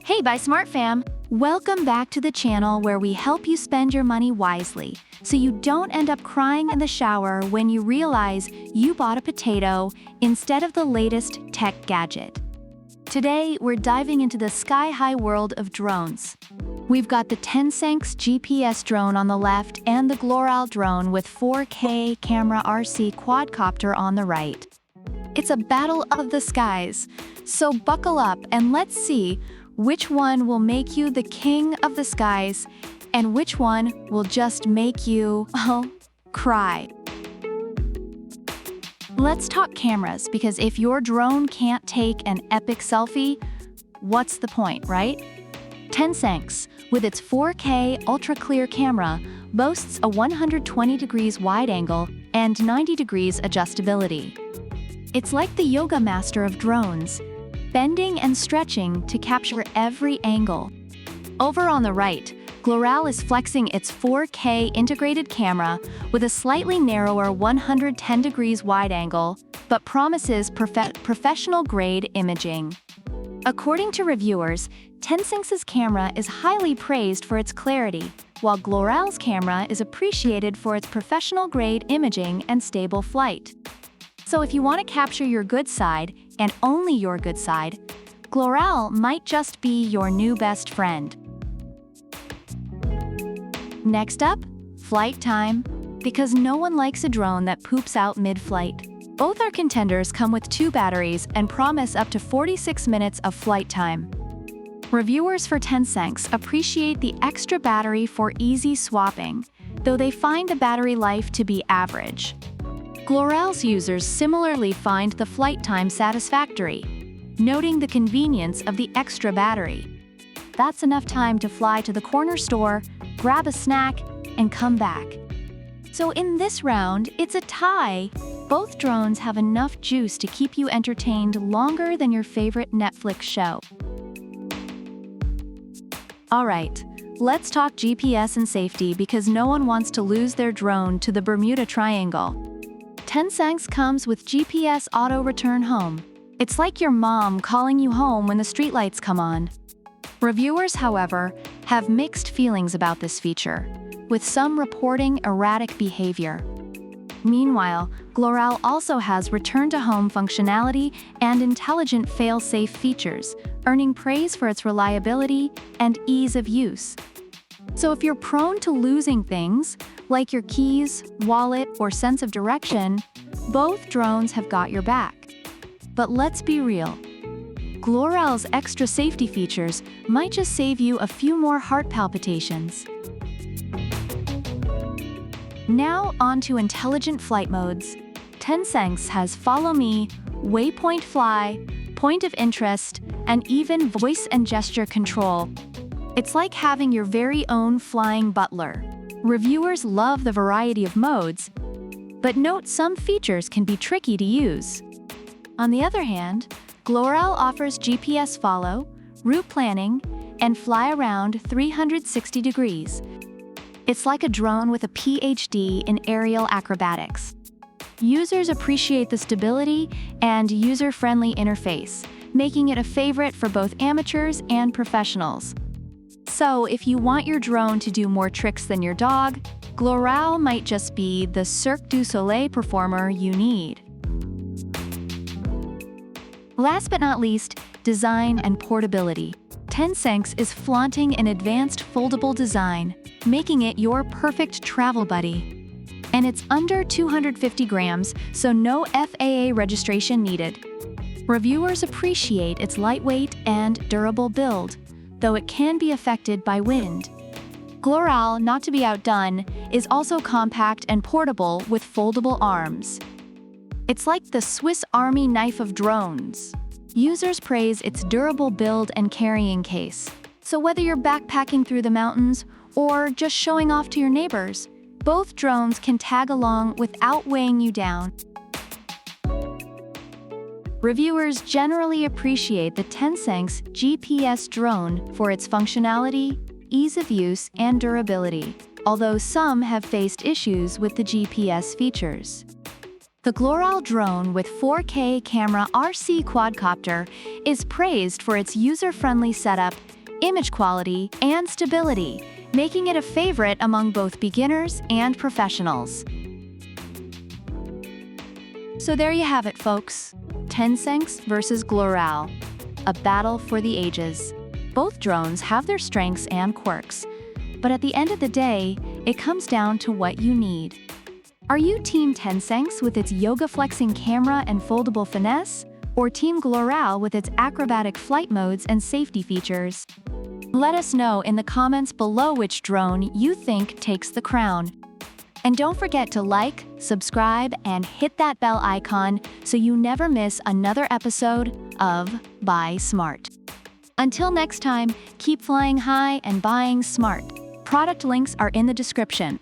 Hey, by Smart Fam! Welcome back to the channel where we help you spend your money wisely, so you don't end up crying in the shower when you realize you bought a potato instead of the latest tech gadget. Today, we're diving into the sky-high world of drones. We've got the TENSSENX GPS drone on the left and the Gloral drone with 4K camera RC quadcopter on the right. It's a battle of the skies, so buckle up and let's see which one will make you the king of the skies and which one will just make you, cry. Let's talk cameras, because if your drone can't take an epic selfie, what's the point, right? TENSSENX, with its 4K ultra-clear camera, boasts a 120 degrees wide angle and 90 degrees adjustability. It's like the yoga master of drones, bending and stretching to capture every angle. Over on the right, Gloral is flexing its 4K integrated camera with a slightly narrower 110 degrees wide angle, but promises professional-grade imaging. According to reviewers, TENSSENX's camera is highly praised for its clarity, while Gloral's camera is appreciated for its professional-grade imaging and stable flight. So if you want to capture your good side, and only your good side, Gloral might just be your new best friend. Next up, flight time, because no one likes a drone that poops out mid-flight. Both our contenders come with 2 batteries and promise up to 46 minutes of flight time. Reviewers for TENSSENX appreciate the extra battery for easy swapping, though they find the battery life to be average. Gloral's users similarly find the flight time satisfactory, noting the convenience of the extra battery. That's enough time to fly to the corner store, grab a snack, and come back. So in this round, it's a tie. Both drones have enough juice to keep you entertained longer than your favorite Netflix show. Alright, let's talk GPS and safety, because no one wants to lose their drone to the Bermuda Triangle. TENSSENX comes with GPS Auto Return Home. It's like your mom calling you home when the streetlights come on. Reviewers, however, have mixed feelings about this feature, with some reporting erratic behavior. Meanwhile, Gloral also has return-to-home functionality and intelligent fail-safe features, earning praise for its reliability and ease of use. So if you're prone to losing things, like your keys, wallet, or sense of direction, both drones have got your back. But let's be real. Gloral's extra safety features might just save you a few more heart palpitations. Now on to intelligent flight modes. TENSSENX has Follow Me, Waypoint Fly, Point of Interest, and even voice and gesture control. It's like having your very own flying butler. Reviewers love the variety of modes, but note some features can be tricky to use. On the other hand, Gloral offers GPS follow, route planning, and fly around 360 degrees. It's like a drone with a PhD in aerial acrobatics. Users appreciate the stability and user-friendly interface, making it a favorite for both amateurs and professionals. So if you want your drone to do more tricks than your dog, Gloral might just be the Cirque du Soleil performer you need. Last but not least, design and portability. TENSSENX is flaunting an advanced foldable design, making it your perfect travel buddy. And it's under 250 grams, so no FAA registration needed. Reviewers appreciate its lightweight and durable build, though it can be affected by wind. Gloral, not to be outdone, is also compact and portable with foldable arms. It's like the Swiss Army knife of drones. Users praise its durable build and carrying case. So whether you're backpacking through the mountains or just showing off to your neighbors, both drones can tag along without weighing you down. Reviewers generally appreciate the TENSSENX GPS drone for its functionality, ease of use, and durability, although some have faced issues with the GPS features. The Gloral drone with 4K camera RC Quadcopter is praised for its user-friendly setup, image quality, and stability, making it a favorite among both beginners and professionals. So there you have it, folks. TENSSENX versus Gloral, a battle for the ages. Both drones have their strengths and quirks, but at the end of the day, it comes down to what you need. Are you Team TENSSENX with its yoga-flexing camera and foldable finesse, or Team Gloral with its acrobatic flight modes and safety features? Let us know in the comments below which drone you think takes the crown. And don't forget to like, subscribe, and hit that bell icon so you never miss another episode of Buy Smart. Until next time, keep flying high and buying smart. Product links are in the description.